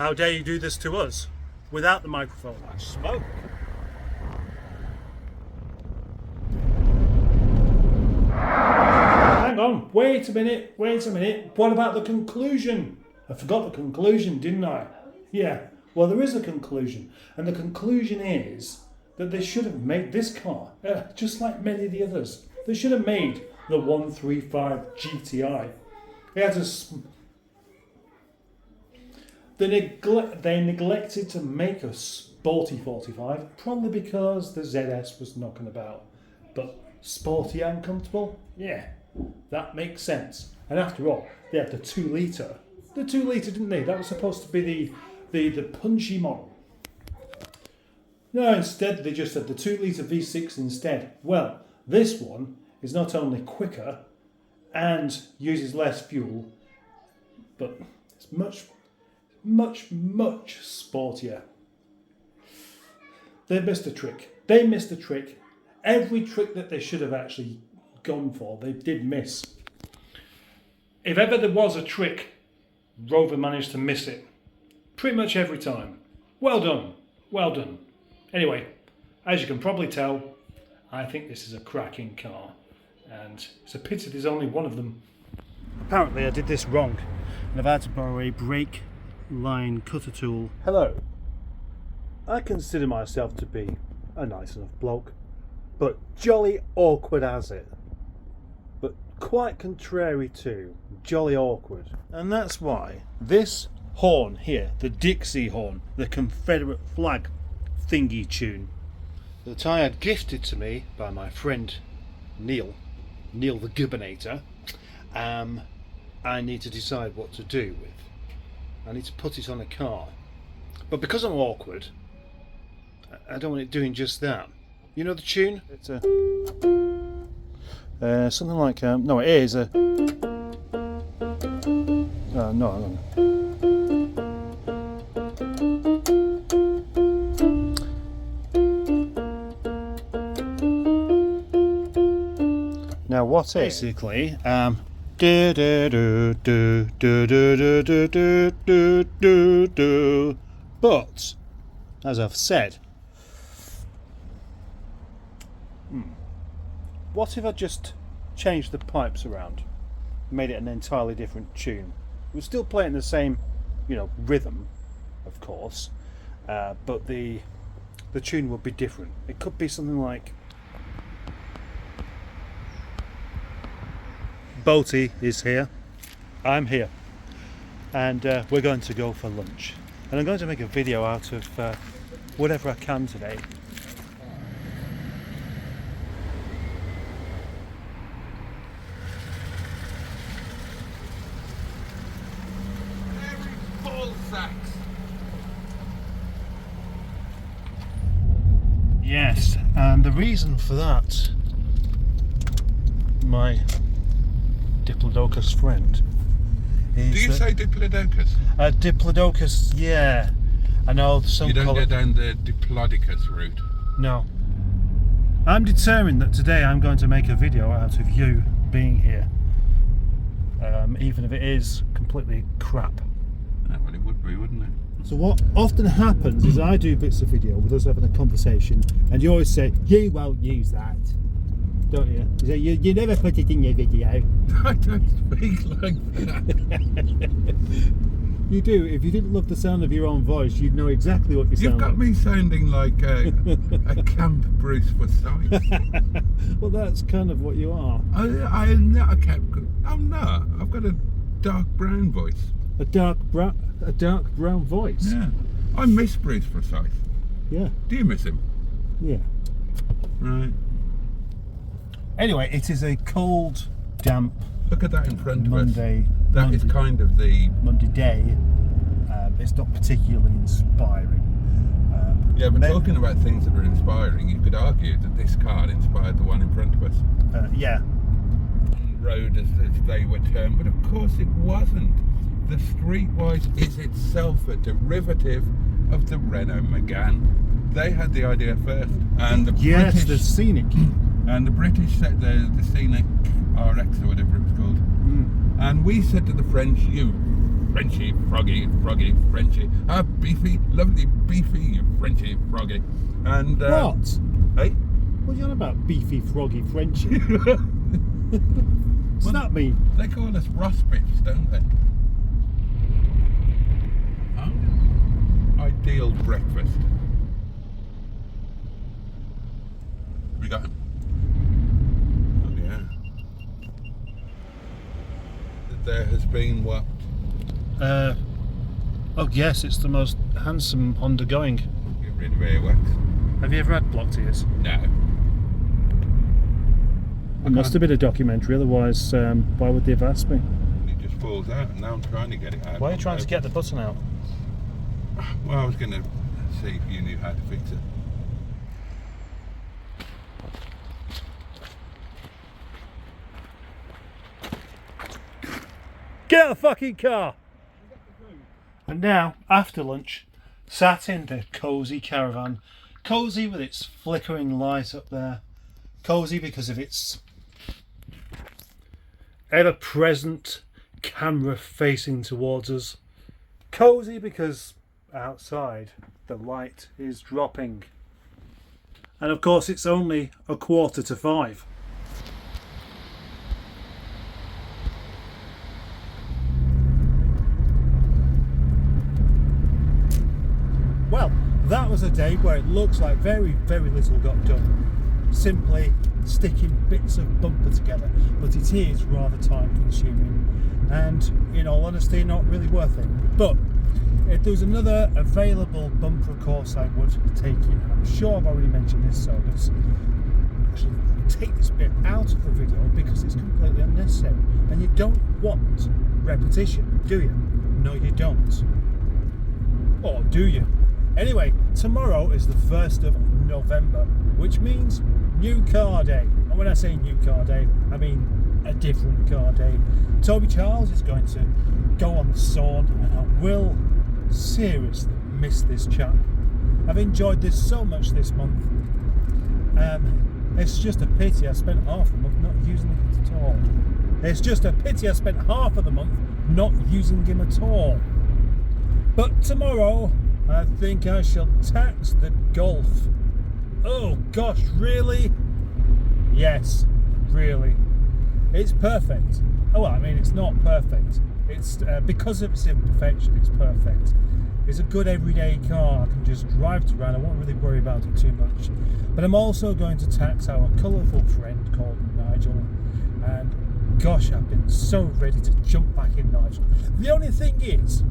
How dare you do this to us without the microphone? That's smoke. Hang on, wait a minute. What about the conclusion? I forgot the conclusion, didn't I? Yeah, well, there is a conclusion. And the conclusion is that they should have made this car, just like many of the others. They should have made the 135 GTI. It has they neglected to make a sporty 45, probably because the ZS was knocking about. But sporty and comfortable, yeah, that makes sense. And after all, they had the 2 litre. The 2 litre, didn't they? That was supposed to be the punchy model. No, instead they just had the 2 litre V6 instead. Well, this one is not only quicker and uses less fuel, but it's much sportier. They missed a trick. Every trick that they should have actually gone for, they did miss. If ever there was a trick, Rover managed to miss it. Pretty much every time. Well done. Anyway, as you can probably tell, I think this is a cracking car. And it's a pity there's only one of them. Apparently I did this wrong, and I've had to borrow a brake line cutter tool. Hello. I consider myself to be a nice enough bloke, but jolly awkward as it. But quite contrary to jolly awkward. And that's why this horn here, the Dixie horn, the Confederate flag thingy tune, that I had gifted to me by my friend Neil the Gubernator, I need to decide what to do with. I need to put it on a car. But because I'm awkward, I don't want it doing just that. You know the tune? It's something like, no, it is a... no, hang on. Now what is... Basically, do do do do do do do do do do do. But, as I've said, what if I just changed the pipes around, made it an entirely different tune? We're still playing the same, rhythm, of course, but the tune would be different. It could be something like, Boaty is here, I'm here, and we're going to go for lunch. And I'm going to make a video out of whatever I can today. Yes, and the reason for that, my Diplodocus friend, is... Do you say Diplodocus? Diplodocus, yeah. I know some... You don't go down the Diplodocus route? No. I'm determined that today I'm going to make a video out of you being here. Even if it is completely crap. Yeah, well, it would be, wouldn't it? So what often happens is I do bits of video with us having a conversation, and you always say, you won't use that, don't you? You say, you never put it in your video. I don't speak like that. You do. If you didn't love the sound of your own voice, you'd know exactly what you sound like. You've got me sounding like a camp Bruce Forsyth. Well, that's kind of what you are. I'm not a camp... I'm not. I've got a dark brown voice. A dark brown voice? Yeah. I miss Bruce Forsyth. Yeah. Do you miss him? Yeah. Right. Anyway, it is a cold, damp... Look at that in front of Monday. us. That is kind of the... Monday day. It's not particularly inspiring. Yeah, but talking about things that are inspiring, you could argue that this car inspired the one in front of us. Yeah. Road as they were termed, but of course it wasn't. The Streetwise is itself a derivative of the Renault Megane. They had the idea first, and the British, the Scenic, and the British set the Scenic RX or whatever it was called, and we said to the French, you Frenchy, froggy, froggy, Frenchy. Ah, beefy, lovely beefy, Frenchy, froggy. And What? Hey? What are you on about? Beefy, froggy, Frenchy? What's that mean? They call us Rossbits, don't they? Oh. Ideal breakfast. We got him. Oh yeah. There has been what? Oh yes, it's the most handsome Honda going. Get rid of airwax. Have you ever had blocked ears? No. It must have been a documentary, otherwise why would they have asked me? It just falls out, and now I'm trying to get it out. Why are you trying to get the button out? Well, I was going to see if you knew how to fix it. Get out of the fucking car! And now, after lunch, sat in the cosy caravan. Cosy with its flickering light up there. Cosy because of its ever-present camera facing towards us. Cosy because outside the light is dropping. And of course it's only 4:45. Well, that was a day where it looks like very, very little got done. Simply sticking bits of bumper together, but it is rather time consuming and, in all honesty, not really worth it. But if there was another available bumper course, I would take it. I'm sure I've already mentioned this, so let's actually take this bit out of the video because it's completely unnecessary and you don't want repetition, do you? No, you don't. Or do you? Anyway, tomorrow is the 1st of November, which means new car day. And when I say new car day, I mean a different car day. Toby Charles is going to go on the Sawn, and I will seriously miss this chap. I've enjoyed this so much this month. It's just a pity I spent half the month not using it at all. It's just a pity I spent half of the month not using him at all. But tomorrow, I think I shall tax the Golf. Oh gosh, really? Yes, really. It's perfect. Oh, well, I mean, it's not perfect. It's because of its imperfection, it's perfect. It's a good everyday car. I can just drive it around. I won't really worry about it too much. But I'm also going to tax our colourful friend called Nigel. And gosh, I've been so ready to jump back in Nigel. The only thing is,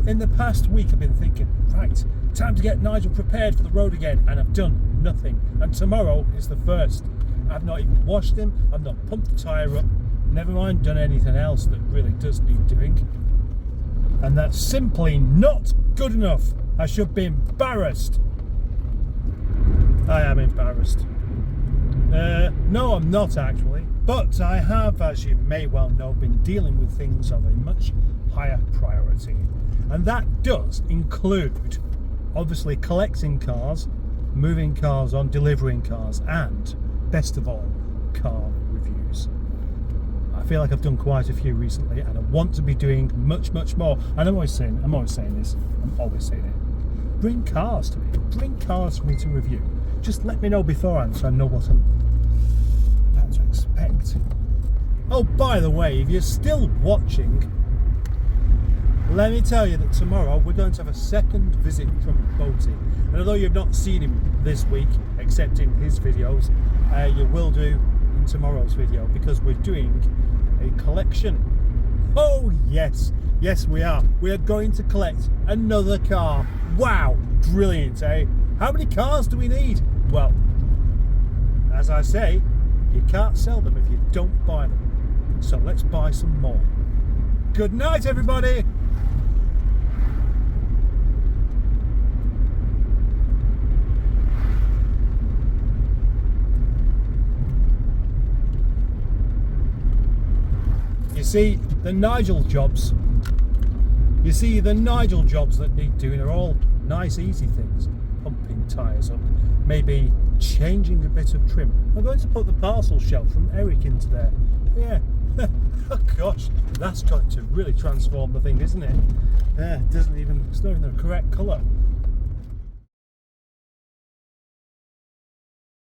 in the past week I've been thinking, right, time to get Nigel prepared for the road again, and I've done nothing. And tomorrow is the 1st. I've not even washed him, I've not pumped the tyre up, never mind done anything else that really does need doing. And that's simply not good enough. I should be embarrassed. I am embarrassed. No, I'm not actually. But I have, as you may well know, been dealing with things of a much higher priority. And that does include, obviously, collecting cars, moving cars on, delivering cars, and, best of all, car reviews. I feel like I've done quite a few recently, and I want to be doing much, much more. And I'm always saying this. I'm always saying it. Bring cars to me. Bring cars for me to review. Just let me know beforehand so I know what I'm about to expect. Oh, by the way, if you're still watching, let me tell you that tomorrow we're going to have a second visit from Boaty. And although you've not seen him this week, except in his videos, you will do in tomorrow's video, because we're doing a collection. Oh yes, yes we are. We are going to collect another car. Wow, brilliant, eh? How many cars do we need? Well, as I say, you can't sell them if you don't buy them. So let's buy some more. Good night, everybody. You see, the Nigel jobs that need doing are all nice, easy things. Pumping tyres up, maybe changing a bit of trim. I'm going to put the parcel shelf from Eric into there. Yeah. Oh gosh, that's going to really transform the thing, isn't it? Yeah, it's not even the correct colour.